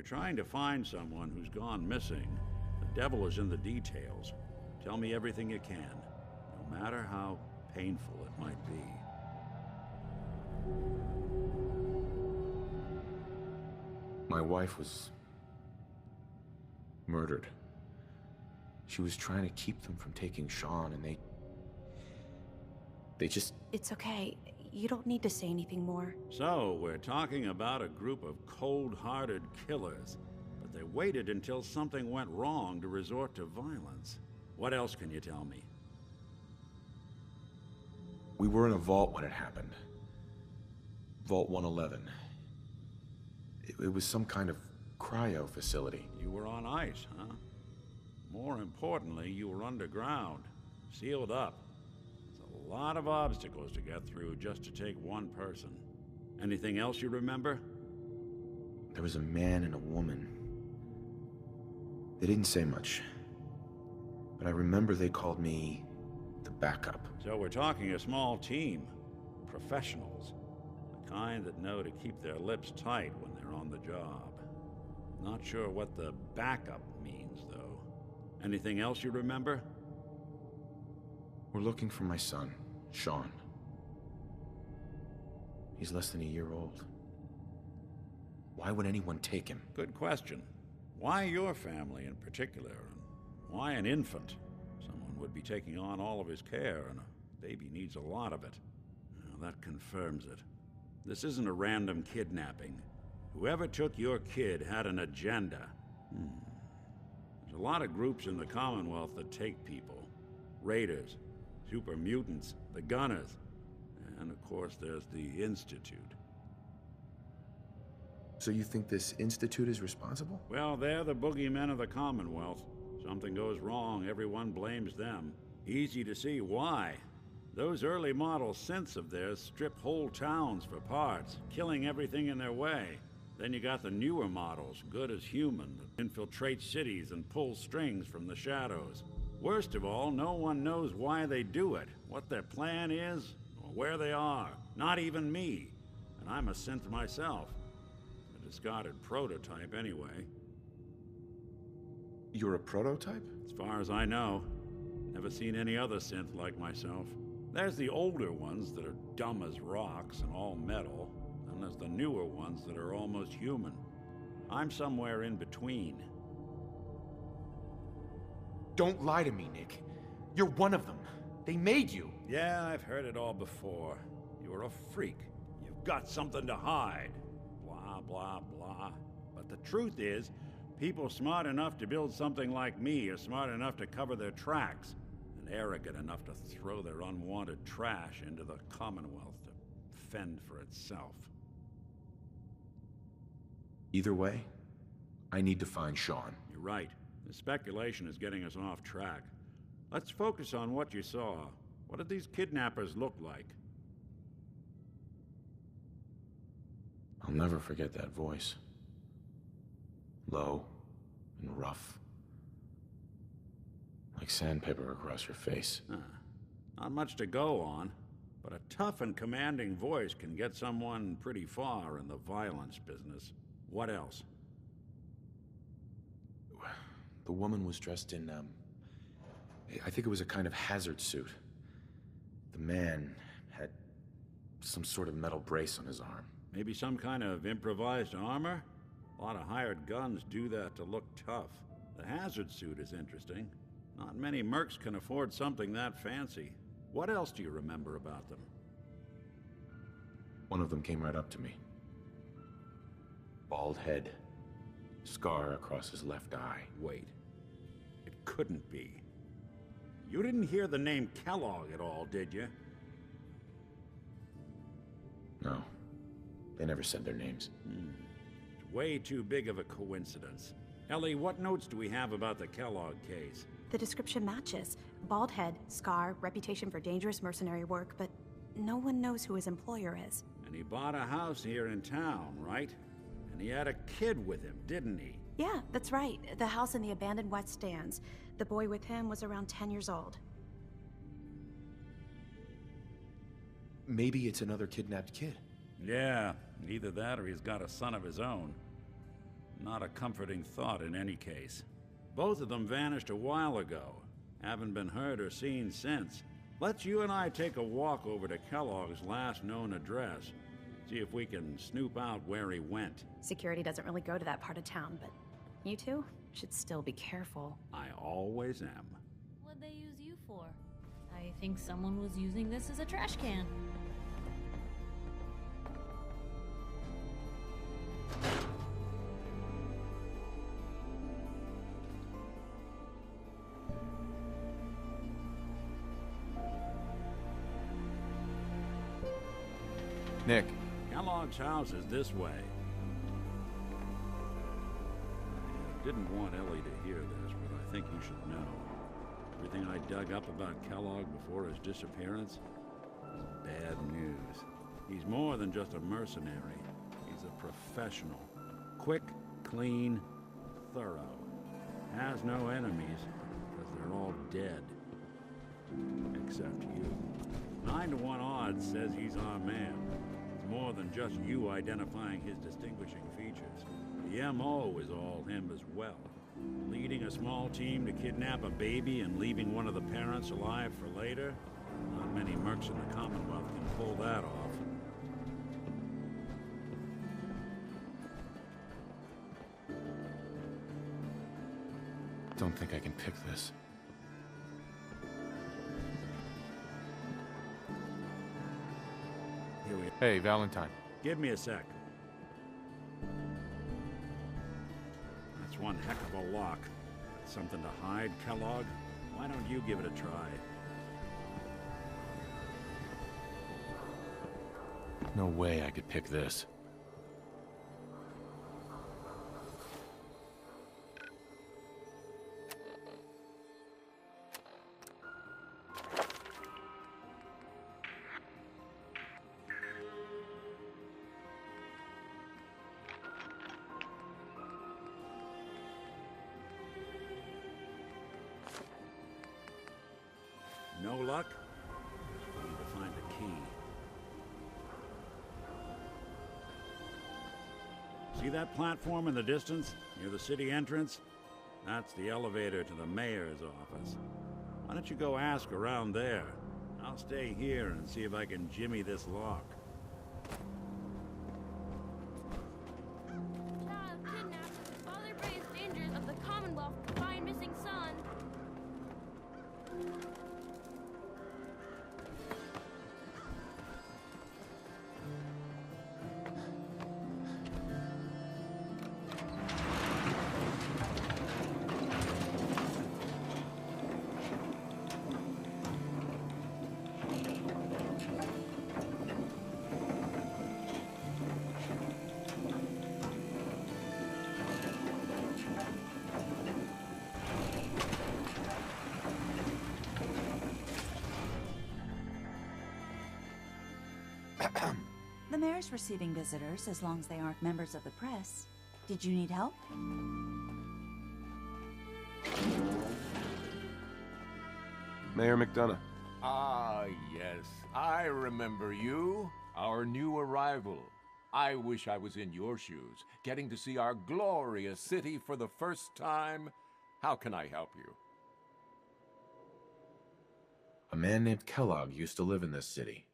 you're trying to find someone who's gone missing, the devil is in the details. Tell me everything you can, no matter how painful it might be. My wife was murdered. She was trying to keep them from taking Sean, and they just... It's okay. You don't need to say anything more. So, we're talking about a group of cold-hearted killers, but they waited until something went wrong to resort to violence. What else can you tell me? We were in a vault when it happened. Vault 111. It was some kind of cryo facility. You were on ice, huh? More importantly, you were underground, sealed up. There's a lot of obstacles to get through just to take one person. Anything else you remember? There was a man and a woman. They didn't say much, but I remember they called me the backup. So we're talking a small team. Professionals. The kind that know to keep their lips tight when they're on the job. Not sure what the backup means, though. Anything else you remember? We're looking for my son, Sean. He's less than a year old. Why would anyone take him? Good question. Why your family in particular, and why an infant? Someone would be taking on all of his care, and a baby needs a lot of it. Well, that confirms it. This isn't a random kidnapping. Whoever took your kid had an agenda. There's a lot of groups in the Commonwealth that take people. Raiders, super mutants, the Gunners, and of course there's the Institute. So you think this Institute is responsible? Well, they're the boogeymen of the Commonwealth. Something goes wrong, everyone blames them. Easy to see why. Those early model synths of theirs strip whole towns for parts, killing everything in their way. Then you got the newer models, good as human, that infiltrate cities and pull strings from the shadows. Worst of all, no one knows why they do it, what their plan is, or where they are. Not even me. And I'm a synth myself. A discarded prototype anyway. You're a prototype? As far as I know. Never seen any other synth like myself. There's the older ones that are dumb as rocks and all metal, and there's the newer ones that are almost human. I'm somewhere in between. Don't lie to me, Nick. You're one of them. They made you. Yeah, I've heard it all before. You're a freak. You've got something to hide. Blah, blah, blah. But the truth is, people smart enough to build something like me are smart enough to cover their tracks. And arrogant enough to throw their unwanted trash into the Commonwealth to fend for itself. Either way, I need to find Sean. You're right. The speculation is getting us off track. Let's focus on what you saw. What did these kidnappers look like? I'll never forget that voice. Low and rough. Like sandpaper across your face. Not much to go on, but a tough and commanding voice can get someone pretty far in the violence business. What else? The woman was dressed in, I think it was a kind of hazard suit. The man had some sort of metal brace on his arm. Maybe some kind of improvised armor? A lot of hired guns do that to look tough. The hazard suit is interesting. Not many mercs can afford something that fancy. What else do you remember about them? One of them came right up to me. Bald head. Scar across his left eye. Wait. It couldn't be. You didn't hear the name Kellogg at all, did you? No. They never said their names. It's way too big of a coincidence. Ellie, what notes do we have about the Kellogg case? The description matches. Bald head, scar, reputation for dangerous mercenary work, but no one knows who his employer is. And he bought a house here in town, right? And he had a kid with him, didn't he? Yeah, that's right. The house in the abandoned West Stands. The boy with him was around 10 years old. Maybe it's another kidnapped kid. Yeah, either that or he's got a son of his own. Not a comforting thought in any case. Both of them vanished a while ago. Haven't been heard or seen since. Let's you and I take a walk over to Kellogg's last known address. See if we can snoop out where he went. Security doesn't really go to that part of town, but you two should still be careful. I always am. What'd they use you for? I think someone was using this as a trash can. Nick. Kellogg's house is this way. I didn't want Ellie to hear this, but I think you should know. Everything I dug up about Kellogg before his disappearance is bad news. He's more than just a mercenary. He's a professional. Quick, clean, thorough. Has no enemies, because they're all dead. Except you. 9 to 1 odds says he's our man. It's more than just you identifying his distinguishing features. The M.O. is all him as well. Leading a small team to kidnap a baby and leaving one of the parents alive for later? Not many mercs in the Commonwealth can pull that off. Don't think I can pick this. Here we are. Hey, Valentine. Give me a sec. That's one heck of a lock. Something to hide, Kellogg? Why don't you give it a try? No way I could pick this. No luck? I need to find a key. See that platform in the distance, near the city entrance? That's the elevator to the mayor's office. Why don't you go ask around there? I'll stay here and see if I can jimmy this lock. Child kidnapped. Father brings dangers of the Commonwealth to find missing son. The mayor's receiving visitors as long as they aren't members of the press. Did you need help? Mayor McDonough. Ah, yes. I remember you. Our new arrival. I wish I was in your shoes, getting to see our glorious city for the first time. How can I help you? A man named Kellogg used to live in this city.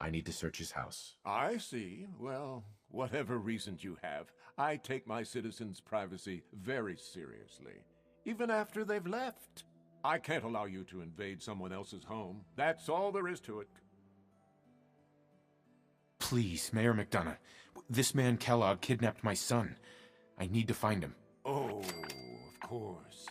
I need to search his house. I see. Well, whatever reasons you have, I take my citizens' privacy very seriously, even after they've left. I can't allow you to invade someone else's home. That's all there is to it. Please, Mayor McDonough. This man Kellogg kidnapped my son. I need to find him. Oh, of course.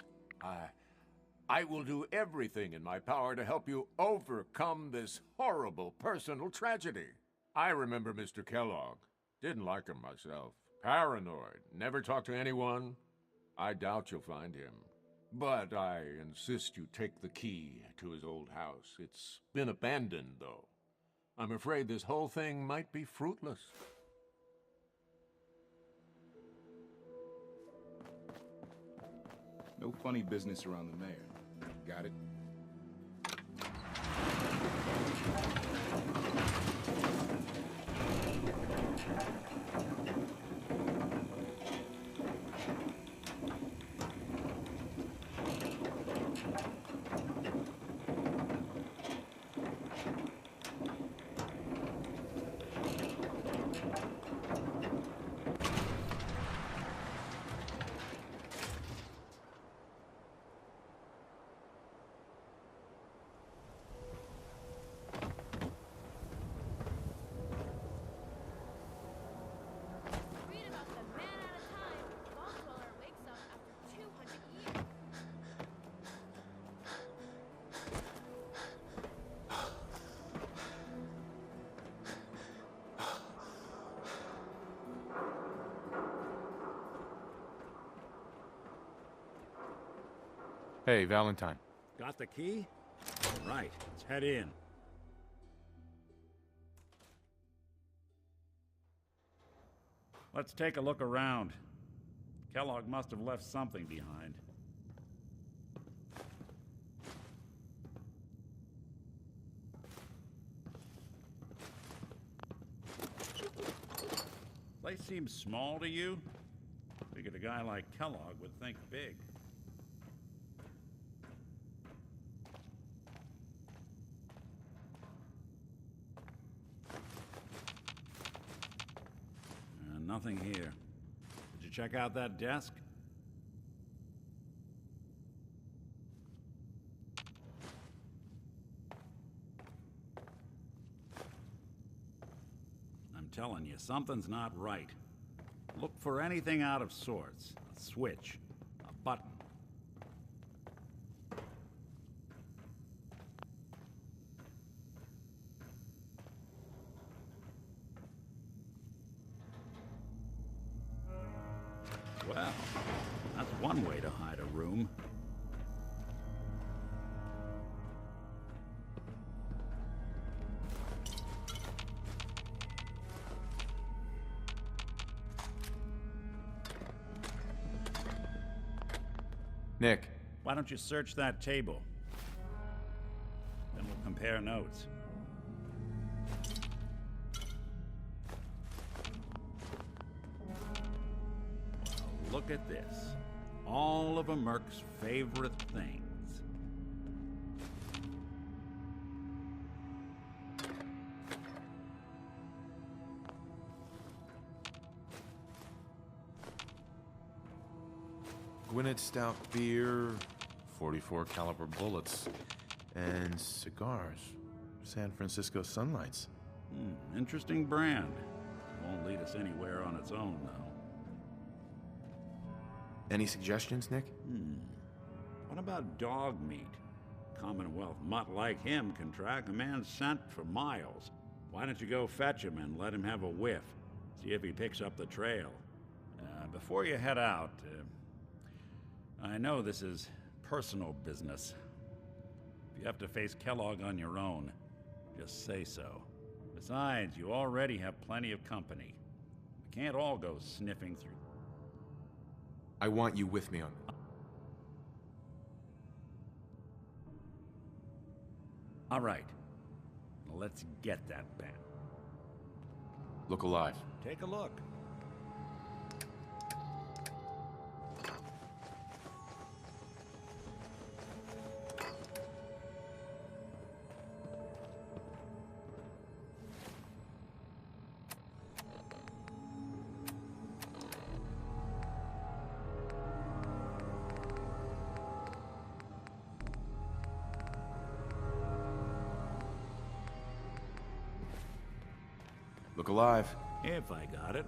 I will do everything in my power to help you overcome this horrible personal tragedy. I remember Mr. Kellogg. Didn't like him myself. Paranoid. Never talked to anyone. I doubt you'll find him. But I insist you take the key to his old house. It's been abandoned, though. I'm afraid this whole thing might be fruitless. No funny business around the mayor. Got it? Hey, Valentine. Got the key? Right, let's head in. Let's take a look around. Kellogg must have left something behind. Place seems small to you? Figured a guy like Kellogg would think big. Nothing here. Did you check out that desk? I'm telling you, something's not right. Look for anything out of sorts. A switch, a button. Well, that's one way to hide a room. Nick. Why don't you search that table? Then we'll compare notes. Look at this. All of a Merc's favorite things. Gwinnett stout beer, 44 caliber bullets, and cigars. San Francisco Sunlights. Interesting brand. Won't lead us anywhere on its own, though. Any suggestions, Nick? What about dog meat? Commonwealth mutt like him can track a man's scent for miles. Why don't you go fetch him and let him have a whiff? See if he picks up the trail. Before you head out, I know this is personal business. If you have to face Kellogg on your own, just say so. Besides, you already have plenty of company. We can't all go sniffing through. I want you with me on... All right. Let's get that bat. Look alive. Take a look. Look alive. If I got it.